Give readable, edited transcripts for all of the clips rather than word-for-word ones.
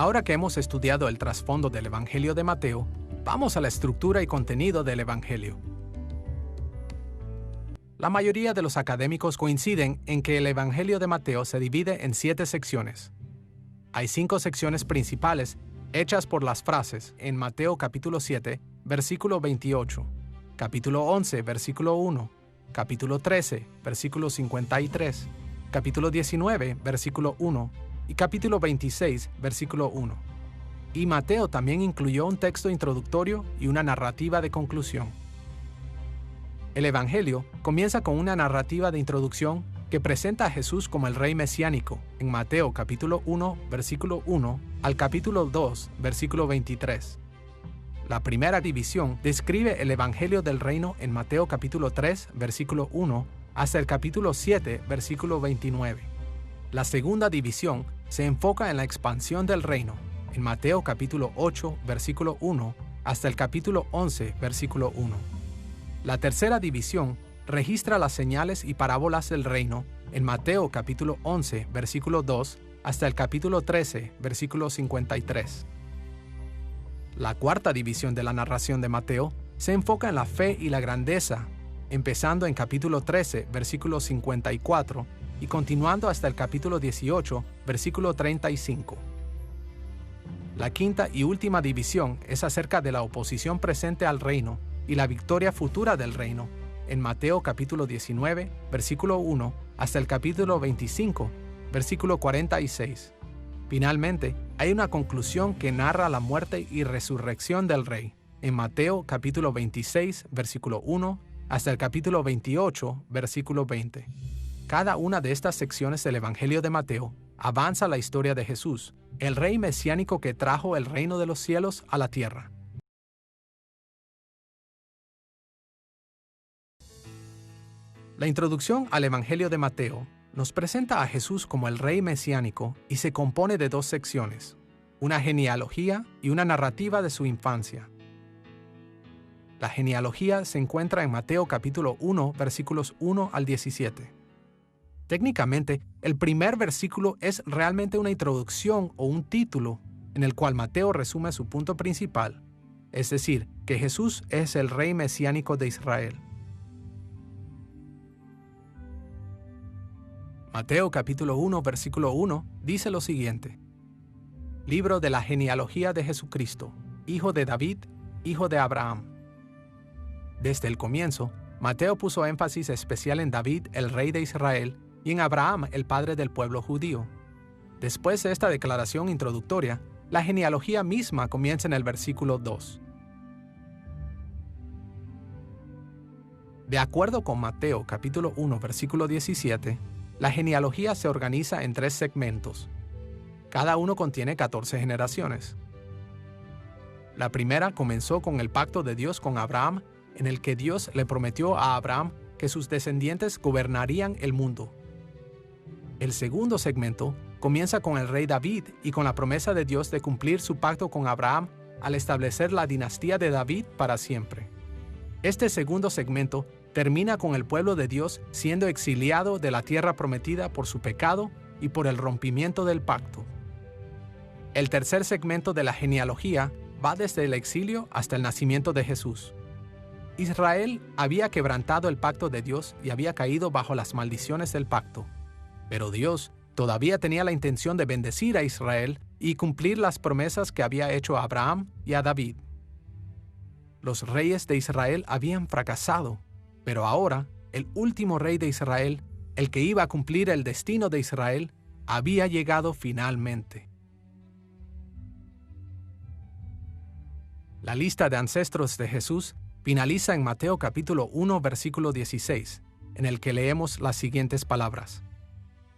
Ahora que hemos estudiado el trasfondo del Evangelio de Mateo, vamos a la estructura y contenido del Evangelio. La mayoría de los académicos coinciden en que el Evangelio de Mateo se divide en 7 secciones. Hay 5 secciones principales hechas por las frases en Mateo capítulo 7, versículo 28, capítulo 11, versículo 1, capítulo 13, versículo 53, capítulo 19, versículo 1 y capítulo 26, versículo 1. Y Mateo también incluyó un texto introductorio y una narrativa de conclusión. El Evangelio comienza con una narrativa de introducción que presenta a Jesús como el Rey Mesiánico en Mateo capítulo 1, versículo 1 al capítulo 2, versículo 23. La primera división describe el Evangelio del Reino en Mateo capítulo 3, versículo 1 hasta el capítulo 7, versículo 29. La segunda división se enfoca en la expansión del reino en Mateo capítulo 8, versículo 1 hasta el capítulo 11, versículo 1. La tercera división registra las señales y parábolas del reino en Mateo capítulo 11, versículo 2 hasta el capítulo 13, versículo 53. La cuarta división de la narración de Mateo se enfoca en la fe y la grandeza, empezando en capítulo 13, versículo 54 y continuando hasta el capítulo 18, versículo 35. La quinta y última división es acerca de la oposición presente al reino y la victoria futura del reino, en Mateo capítulo 19, versículo 1, hasta el capítulo 25, versículo 46. Finalmente, hay una conclusión que narra la muerte y resurrección del Rey, en Mateo capítulo 26, versículo 1, hasta el capítulo 28, versículo 20. Cada una de estas secciones del Evangelio de Mateo avanza la historia de Jesús, el Rey mesiánico que trajo el reino de los cielos a la tierra. La introducción al Evangelio de Mateo nos presenta a Jesús como el Rey mesiánico y se compone de 2 secciones, una genealogía y una narrativa de su infancia. La genealogía se encuentra en Mateo capítulo 1, versículos 1 al 17. Técnicamente, el primer versículo es realmente una introducción o un título en el cual Mateo resume su punto principal, es decir, que Jesús es el Rey mesiánico de Israel. Mateo capítulo 1, versículo 1 dice lo siguiente: Libro de la genealogía de Jesucristo, hijo de David, hijo de Abraham. Desde el comienzo, Mateo puso énfasis especial en David, el rey de Israel, y en Abraham, el padre del pueblo judío. Después de esta declaración introductoria, la genealogía misma comienza en el versículo 2. De acuerdo con Mateo capítulo 1, versículo 17, la genealogía se organiza en 3 segmentos. Cada uno contiene 14 generaciones. La primera comenzó con el pacto de Dios con Abraham, en el que Dios le prometió a Abraham que sus descendientes gobernarían el mundo. El segundo segmento comienza con el rey David y con la promesa de Dios de cumplir su pacto con Abraham al establecer la dinastía de David para siempre. Este segundo segmento termina con el pueblo de Dios siendo exiliado de la tierra prometida por su pecado y por el rompimiento del pacto. El tercer segmento de la genealogía va desde el exilio hasta el nacimiento de Jesús. Israel había quebrantado el pacto de Dios y había caído bajo las maldiciones del pacto. Pero Dios todavía tenía la intención de bendecir a Israel y cumplir las promesas que había hecho a Abraham y a David. Los reyes de Israel habían fracasado, pero ahora el último rey de Israel, el que iba a cumplir el destino de Israel, había llegado finalmente. La lista de ancestros de Jesús finaliza en Mateo capítulo 1, versículo 16, en el que leemos las siguientes palabras: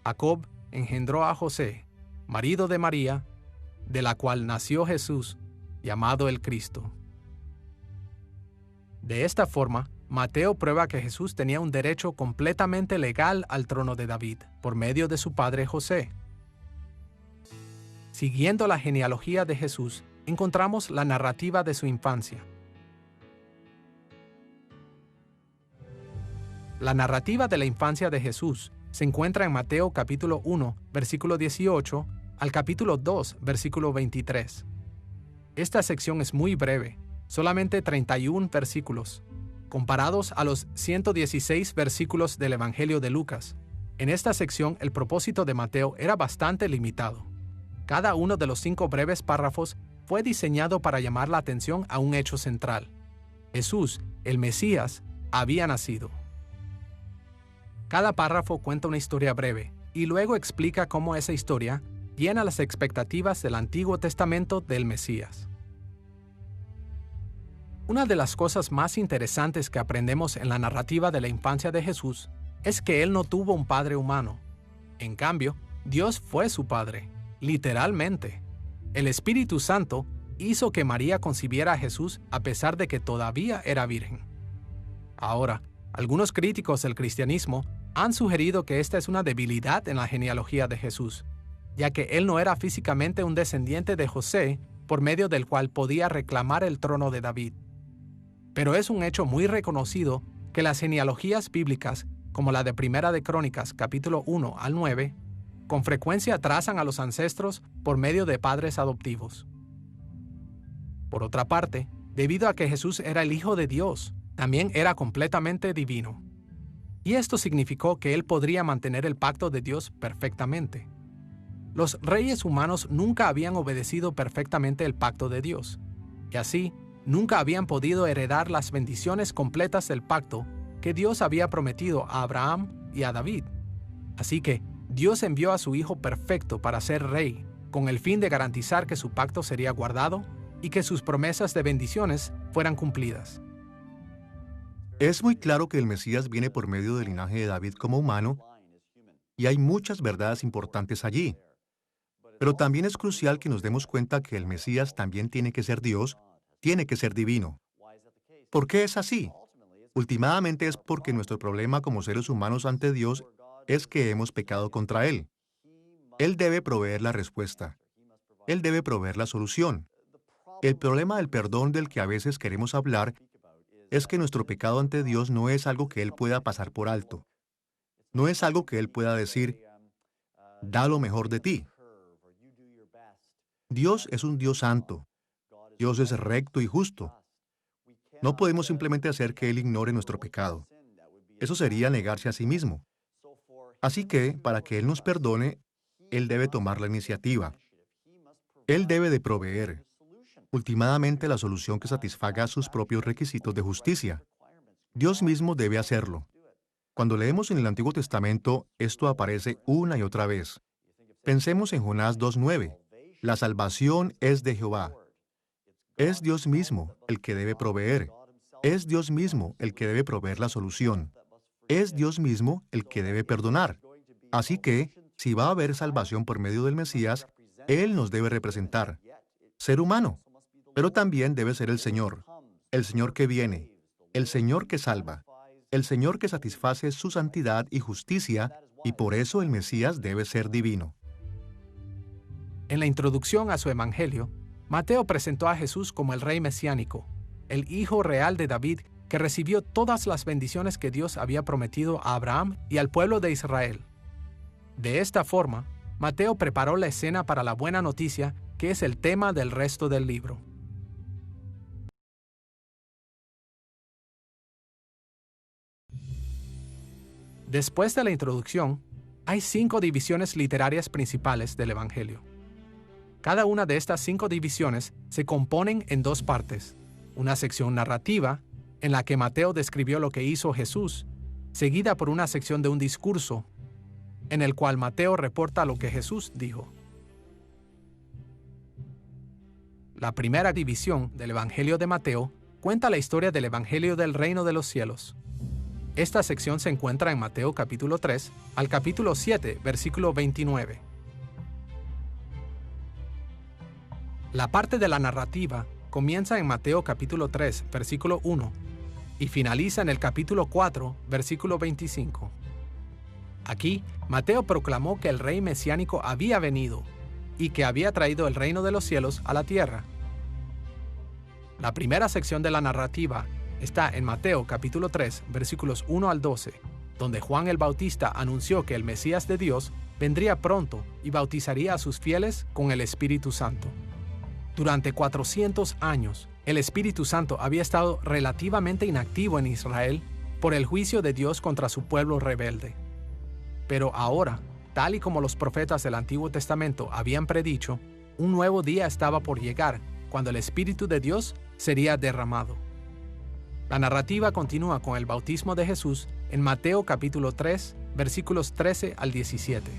Jacob engendró a José, marido de María, de la cual nació Jesús, llamado el Cristo. De esta forma, Mateo prueba que Jesús tenía un derecho completamente legal al trono de David, por medio de su padre José. Siguiendo la genealogía de Jesús, encontramos la narrativa de su infancia. La narrativa de la infancia de Jesús se encuentra en Mateo capítulo 1, versículo 18 al capítulo 2, versículo 23. Esta sección es muy breve, solamente 31 versículos, comparados a los 116 versículos del Evangelio de Lucas. En esta sección, el propósito de Mateo era bastante limitado. Cada uno de los 5 breves párrafos fue diseñado para llamar la atención a un hecho central. Jesús, el Mesías, había nacido. Cada párrafo cuenta una historia breve y luego explica cómo esa historia llena las expectativas del Antiguo Testamento del Mesías. Una de las cosas más interesantes que aprendemos en la narrativa de la infancia de Jesús es que él no tuvo un padre humano. En cambio, Dios fue su padre, literalmente. El Espíritu Santo hizo que María concibiera a Jesús a pesar de que todavía era virgen. Ahora, algunos críticos del cristianismo han sugerido que esta es una debilidad en la genealogía de Jesús, ya que él no era físicamente un descendiente de José por medio del cual podía reclamar el trono de David. Pero es un hecho muy reconocido que las genealogías bíblicas, como la de Primera de Crónicas, capítulo 1 al 9, con frecuencia trazan a los ancestros por medio de padres adoptivos. Por otra parte, debido a que Jesús era el Hijo de Dios, también era completamente divino. Y esto significó que él podría mantener el pacto de Dios perfectamente. Los reyes humanos nunca habían obedecido perfectamente el pacto de Dios, y así nunca habían podido heredar las bendiciones completas del pacto que Dios había prometido a Abraham y a David. Así que Dios envió a su Hijo perfecto para ser rey, con el fin de garantizar que su pacto sería guardado y que sus promesas de bendiciones fueran cumplidas. Es muy claro que el Mesías viene por medio del linaje de David como humano, y hay muchas verdades importantes allí. Pero también es crucial que nos demos cuenta que el Mesías también tiene que ser Dios, tiene que ser divino. ¿Por qué es así? Últimamente es porque nuestro problema como seres humanos ante Dios es que hemos pecado contra Él. Él debe proveer la respuesta. Él debe proveer la solución. El problema del perdón del que a veces queremos hablar es que nuestro pecado ante Dios no es algo que Él pueda pasar por alto. No es algo que Él pueda decir, da lo mejor de ti. Dios es un Dios santo. Dios es recto y justo. No podemos simplemente hacer que Él ignore nuestro pecado. Eso sería negarse a sí mismo. Así que, para que Él nos perdone, Él debe tomar la iniciativa. Él debe de proveer, últimamente, la solución que satisfaga sus propios requisitos de justicia. Dios mismo debe hacerlo. Cuando leemos en el Antiguo Testamento, esto aparece una y otra vez. Pensemos en Jonás 2:9. La salvación es de Jehová. Es Dios mismo el que debe proveer. Es Dios mismo el que debe proveer la solución. Es Dios mismo el que debe perdonar. Así que, si va a haber salvación por medio del Mesías, Él nos debe representar. Ser humano, pero también debe ser el Señor que viene, el Señor que salva, el Señor que satisface su santidad y justicia, y por eso el Mesías debe ser divino. En la introducción a su evangelio, Mateo presentó a Jesús como el rey mesiánico, el hijo real de David que recibió todas las bendiciones que Dios había prometido a Abraham y al pueblo de Israel. De esta forma, Mateo preparó la escena para la buena noticia que es el tema del resto del libro. Después de la introducción, hay 5 divisiones literarias principales del Evangelio. Cada una de estas 5 divisiones se componen en 2 partes. Una sección narrativa, en la que Mateo describió lo que hizo Jesús, seguida por una sección de un discurso, en el cual Mateo reporta lo que Jesús dijo. La primera división del Evangelio de Mateo cuenta la historia del Evangelio del Reino de los Cielos. Esta sección se encuentra en Mateo capítulo 3 al capítulo 7, versículo 29. La parte de la narrativa comienza en Mateo capítulo 3, versículo 1, y finaliza en el capítulo 4, versículo 25. Aquí, Mateo proclamó que el rey mesiánico había venido y que había traído el reino de los cielos a la tierra. La primera sección de la narrativa está en Mateo capítulo 3, versículos 1 al 12, donde Juan el Bautista anunció que el Mesías de Dios vendría pronto y bautizaría a sus fieles con el Espíritu Santo. Durante 400 años, el Espíritu Santo había estado relativamente inactivo en Israel por el juicio de Dios contra su pueblo rebelde. Pero ahora, tal y como los profetas del Antiguo Testamento habían predicho, un nuevo día estaba por llegar, cuando el Espíritu de Dios sería derramado. La narrativa continúa con el bautismo de Jesús en Mateo capítulo 3, versículos 13 al 17.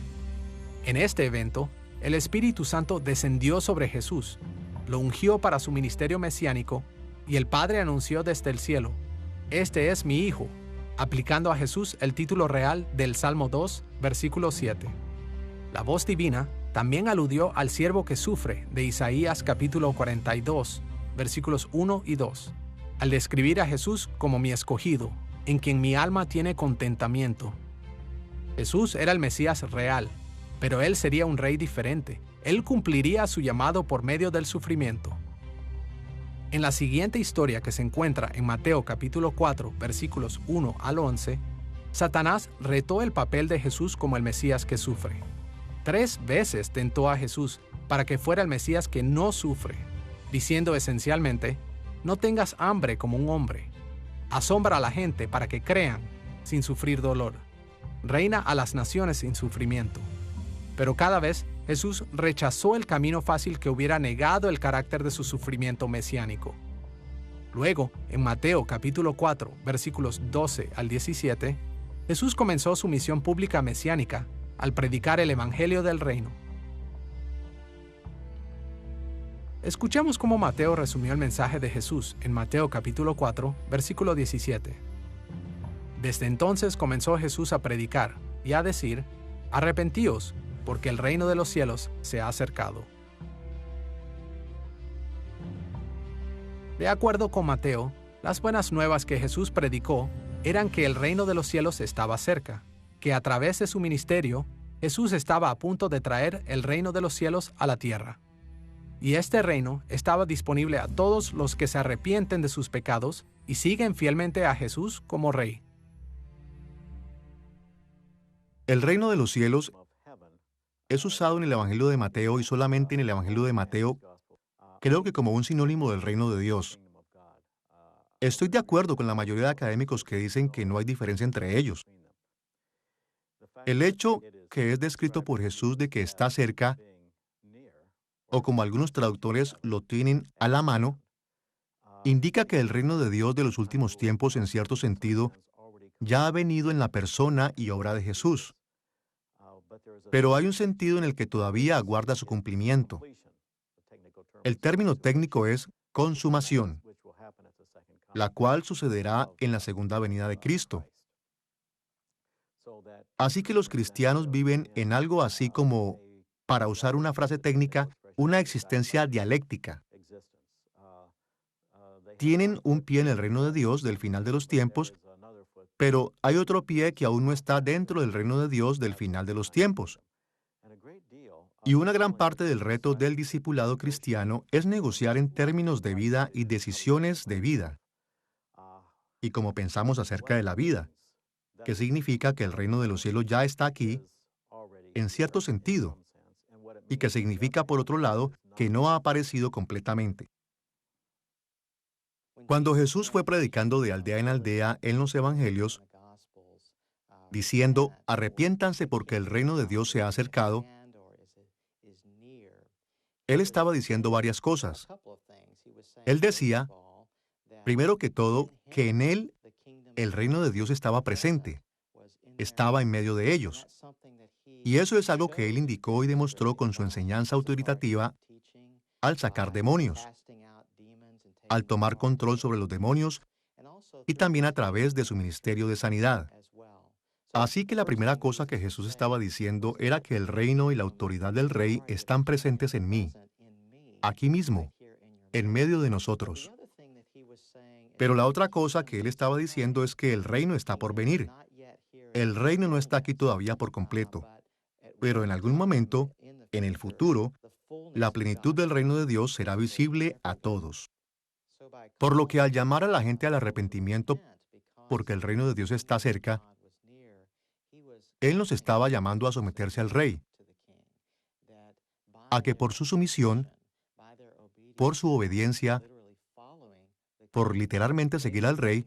En este evento, el Espíritu Santo descendió sobre Jesús, lo ungió para su ministerio mesiánico, y el Padre anunció desde el cielo: «Este es mi Hijo», aplicando a Jesús el título real del Salmo 2, versículo 7. La voz divina también aludió al siervo que sufre de Isaías capítulo 42, versículos 1 y 2, al describir a Jesús como mi escogido, en quien mi alma tiene contentamiento. Jesús era el Mesías real, pero él sería un rey diferente. Él cumpliría su llamado por medio del sufrimiento. En la siguiente historia, que se encuentra en Mateo capítulo 4, versículos 1 al 11, Satanás retó el papel de Jesús como el Mesías que sufre. 3 veces tentó a Jesús para que fuera el Mesías que no sufre, diciendo esencialmente: «No tengas hambre como un hombre. Asombra a la gente para que crean, sin sufrir dolor. Reina a las naciones sin sufrimiento». Pero cada vez Jesús rechazó el camino fácil que hubiera negado el carácter de su sufrimiento mesiánico. Luego, en Mateo capítulo 4, versículos 12 al 17, Jesús comenzó su misión pública mesiánica al predicar el Evangelio del Reino. Escuchemos cómo Mateo resumió el mensaje de Jesús en Mateo capítulo 4, versículo 17. Desde entonces comenzó Jesús a predicar y a decir: «Arrepentíos, porque el reino de los cielos se ha acercado». De acuerdo con Mateo, las buenas nuevas que Jesús predicó eran que el reino de los cielos estaba cerca, que a través de su ministerio, Jesús estaba a punto de traer el reino de los cielos a la tierra. Y este reino estaba disponible a todos los que se arrepienten de sus pecados y siguen fielmente a Jesús como Rey. El reino de los cielos es usado en el Evangelio de Mateo, y solamente en el Evangelio de Mateo, creo que como un sinónimo del reino de Dios. Estoy de acuerdo con la mayoría de académicos que dicen que no hay diferencia entre ellos. El hecho que es descrito por Jesús de que está cerca, o como algunos traductores lo tienen a la mano, indica que el reino de Dios de los últimos tiempos, en cierto sentido, ya ha venido en la persona y obra de Jesús. Pero hay un sentido en el que todavía aguarda su cumplimiento. El término técnico es consumación, la cual sucederá en la segunda venida de Cristo. Así que los cristianos viven en algo así como, para usar una frase técnica, una existencia dialéctica. Tienen un pie en el reino de Dios del final de los tiempos, pero hay otro pie que aún no está dentro del reino de Dios del final de los tiempos. Y una gran parte del reto del discipulado cristiano es negociar en términos de vida y decisiones de vida. Y como pensamos acerca de la vida, que significa que el reino de los cielos ya está aquí, en cierto sentido, y que significa, por otro lado, que no ha aparecido completamente. Cuando Jesús fue predicando de aldea en aldea en los evangelios, diciendo: «Arrepiéntanse porque el reino de Dios se ha acercado», Él estaba diciendo varias cosas. Él decía, primero que todo, que en Él el reino de Dios estaba presente, estaba en medio de ellos. Y eso es algo que Él indicó y demostró con su enseñanza autoritativa al sacar demonios, al tomar control sobre los demonios y también a través de su ministerio de sanidad. Así que la primera cosa que Jesús estaba diciendo era que el reino y la autoridad del Rey están presentes en mí, aquí mismo, en medio de nosotros. Pero la otra cosa que Él estaba diciendo es que el reino está por venir. El reino no está aquí todavía por completo, pero en algún momento, en el futuro, la plenitud del reino de Dios será visible a todos. Por lo que al llamar a la gente al arrepentimiento, porque el reino de Dios está cerca, Él nos estaba llamando a someterse al rey, a que por su sumisión, por su obediencia, por literalmente seguir al rey,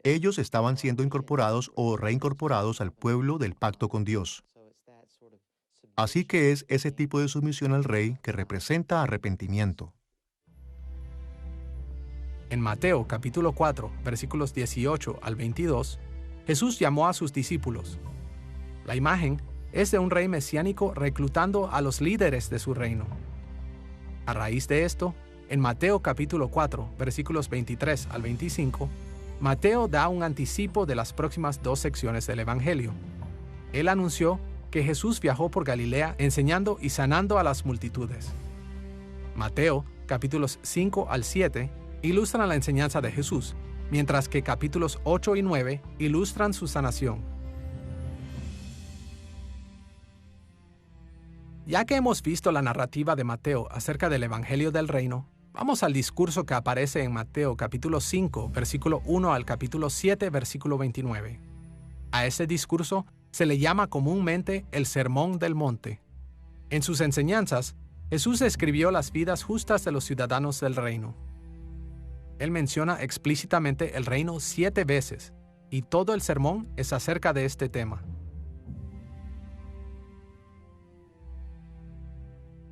ellos estaban siendo incorporados o reincorporados al pueblo del pacto con Dios. Así que es ese tipo de sumisión al rey que representa arrepentimiento. En Mateo capítulo 4, versículos 18 al 22, Jesús llamó a sus discípulos. La imagen es de un rey mesiánico reclutando a los líderes de su reino. A raíz de esto, en Mateo capítulo 4, versículos 23 al 25, Mateo da un anticipo de las próximas 2 secciones del Evangelio. Él anunció que Jesús viajó por Galilea enseñando y sanando a las multitudes. Mateo capítulos 5 al 7 ilustran la enseñanza de Jesús, mientras que capítulos 8 y 9 ilustran su sanación. Ya que hemos visto la narrativa de Mateo acerca del Evangelio del Reino, vamos al discurso que aparece en Mateo capítulo 5, versículo 1 al capítulo 7, versículo 29. A ese discurso se le llama comúnmente el Sermón del Monte. En sus enseñanzas, Jesús escribió las vidas justas de los ciudadanos del reino. Él menciona explícitamente el reino 7 veces, y todo el sermón es acerca de este tema.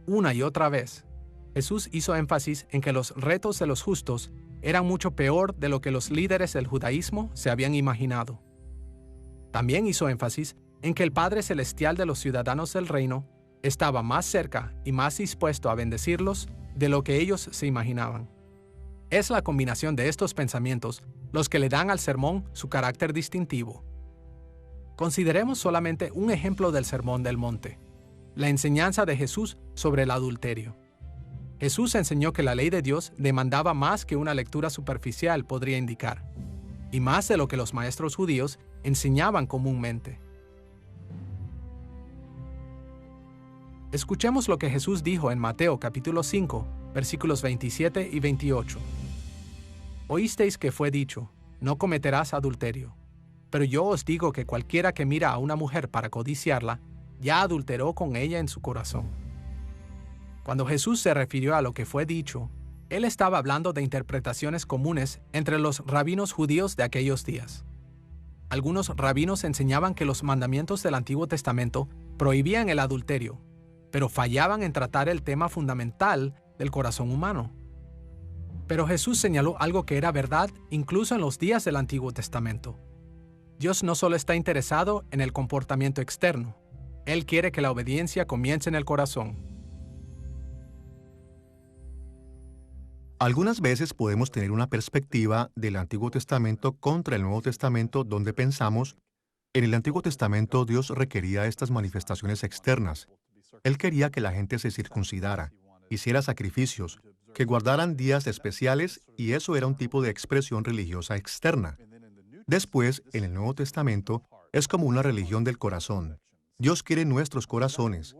Una y otra vez, Jesús hizo énfasis en que los retos de los justos eran mucho peor de lo que los líderes del judaísmo se habían imaginado. También hizo énfasis en que el Padre Celestial de los ciudadanos del reino estaba más cerca y más dispuesto a bendecirlos de lo que ellos se imaginaban. Es la combinación de estos pensamientos los que le dan al sermón su carácter distintivo. Consideremos solamente un ejemplo del Sermón del Monte, la enseñanza de Jesús sobre el adulterio. Jesús enseñó que la ley de Dios demandaba más que una lectura superficial podría indicar, y más de lo que los maestros judíos enseñaban comúnmente. Escuchemos lo que Jesús dijo en Mateo capítulo 5, versículos 27 y 28. Oísteis que fue dicho, no cometerás adulterio. Pero yo os digo que cualquiera que mira a una mujer para codiciarla, ya adulteró con ella en su corazón. Cuando Jesús se refirió a lo que fue dicho, él estaba hablando de interpretaciones comunes entre los rabinos judíos de aquellos días. Algunos rabinos enseñaban que los mandamientos del Antiguo Testamento prohibían el adulterio, pero fallaban en tratar el tema fundamental del corazón humano. Pero Jesús señaló algo que era verdad incluso en los días del Antiguo Testamento. Dios no solo está interesado en el comportamiento externo, Él quiere que la obediencia comience en el corazón. Algunas veces podemos tener una perspectiva del Antiguo Testamento contra el Nuevo Testamento donde pensamos, en el Antiguo Testamento Dios requería estas manifestaciones externas. Él quería que la gente se circuncidara, hiciera sacrificios, que guardaran días especiales, y eso era un tipo de expresión religiosa externa. Después, en el Nuevo Testamento, es como una religión del corazón. Dios quiere nuestros corazones,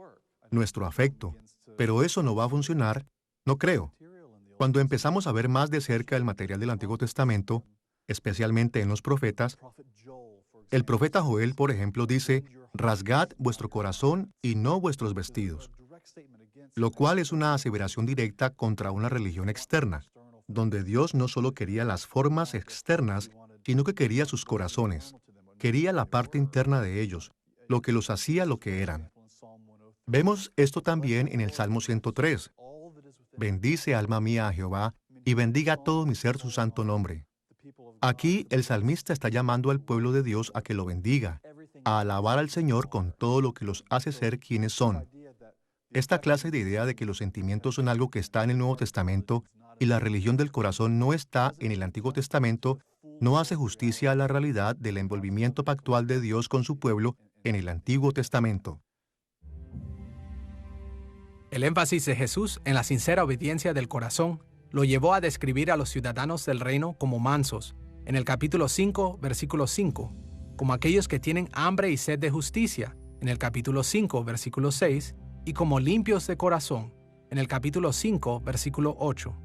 nuestro afecto, pero eso no va a funcionar, no creo. Cuando empezamos a ver más de cerca el material del Antiguo Testamento, especialmente en los profetas, el profeta Joel, por ejemplo, dice, «Rasgad vuestro corazón y no vuestros vestidos», lo cual es una aseveración directa contra una religión externa, donde Dios no solo quería las formas externas, sino que quería sus corazones, quería la parte interna de ellos, lo que los hacía lo que eran. Vemos esto también en el Salmo 103. Bendice, alma mía, a Jehová, y bendiga todo mi ser su santo nombre. Aquí el salmista está llamando al pueblo de Dios a que lo bendiga, a alabar al Señor con todo lo que los hace ser quienes son. Esta clase de idea de que los sentimientos son algo que está en el Nuevo Testamento y la religión del corazón no está en el Antiguo Testamento no hace justicia a la realidad del envolvimiento pactual de Dios con su pueblo en el Antiguo Testamento. El énfasis de Jesús en la sincera obediencia del corazón lo llevó a describir a los ciudadanos del reino como mansos, en el capítulo 5, versículo 5, como aquellos que tienen hambre y sed de justicia, en el capítulo 5, versículo 6, y como limpios de corazón, en el capítulo 5, versículo 8.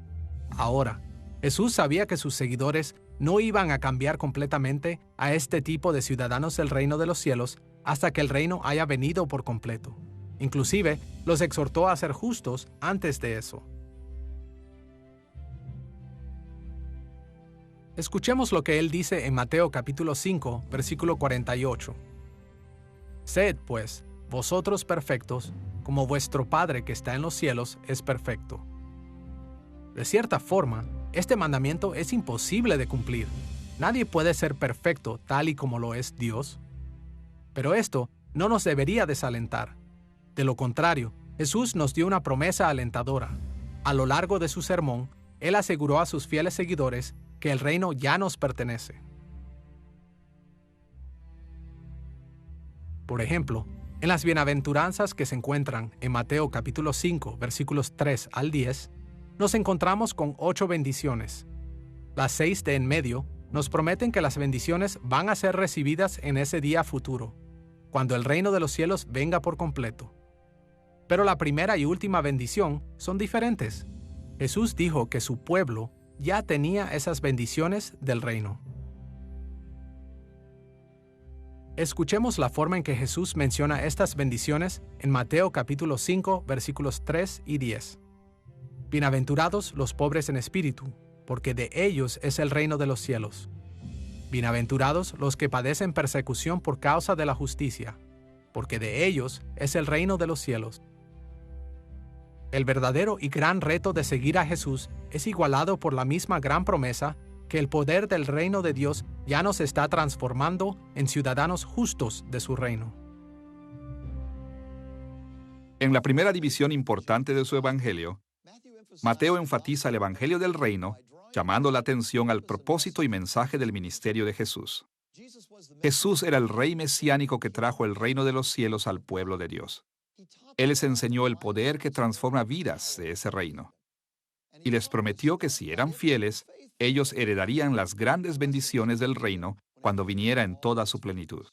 Ahora, Jesús sabía que sus seguidores no iban a cambiar completamente a este tipo de ciudadanos del reino de los cielos hasta que el reino haya venido por completo. Inclusive, los exhortó a ser justos antes de eso. Escuchemos lo que él dice en Mateo capítulo 5, versículo 48. Sed, pues, vosotros perfectos, como vuestro Padre que está en los cielos es perfecto. De cierta forma, este mandamiento es imposible de cumplir. Nadie puede ser perfecto tal y como lo es Dios. Pero esto no nos debería desalentar. De lo contrario, Jesús nos dio una promesa alentadora. A lo largo de su sermón, Él aseguró a sus fieles seguidores que el reino ya nos pertenece. Por ejemplo, en las bienaventuranzas que se encuentran en Mateo capítulo 5, versículos 3 al 10, nos encontramos con 8 bendiciones. Las 6 de en medio nos prometen que las bendiciones van a ser recibidas en ese día futuro, cuando el reino de los cielos venga por completo. Pero la primera y última bendición son diferentes. Jesús dijo que su pueblo ya tenía esas bendiciones del reino. Escuchemos la forma en que Jesús menciona estas bendiciones en Mateo capítulo 5, versículos 3 y 10. Bienaventurados los pobres en espíritu, porque de ellos es el reino de los cielos. Bienaventurados los que padecen persecución por causa de la justicia, porque de ellos es el reino de los cielos. El verdadero y gran reto de seguir a Jesús es igualado por la misma gran promesa que el poder del reino de Dios ya nos está transformando en ciudadanos justos de su reino. En la primera división importante de su evangelio, Mateo enfatiza el evangelio del reino, llamando la atención al propósito y mensaje del ministerio de Jesús. Jesús era el rey mesiánico que trajo el reino de los cielos al pueblo de Dios. Él les enseñó el poder que transforma vidas de ese reino. Y les prometió que si eran fieles, ellos heredarían las grandes bendiciones del reino cuando viniera en toda su plenitud.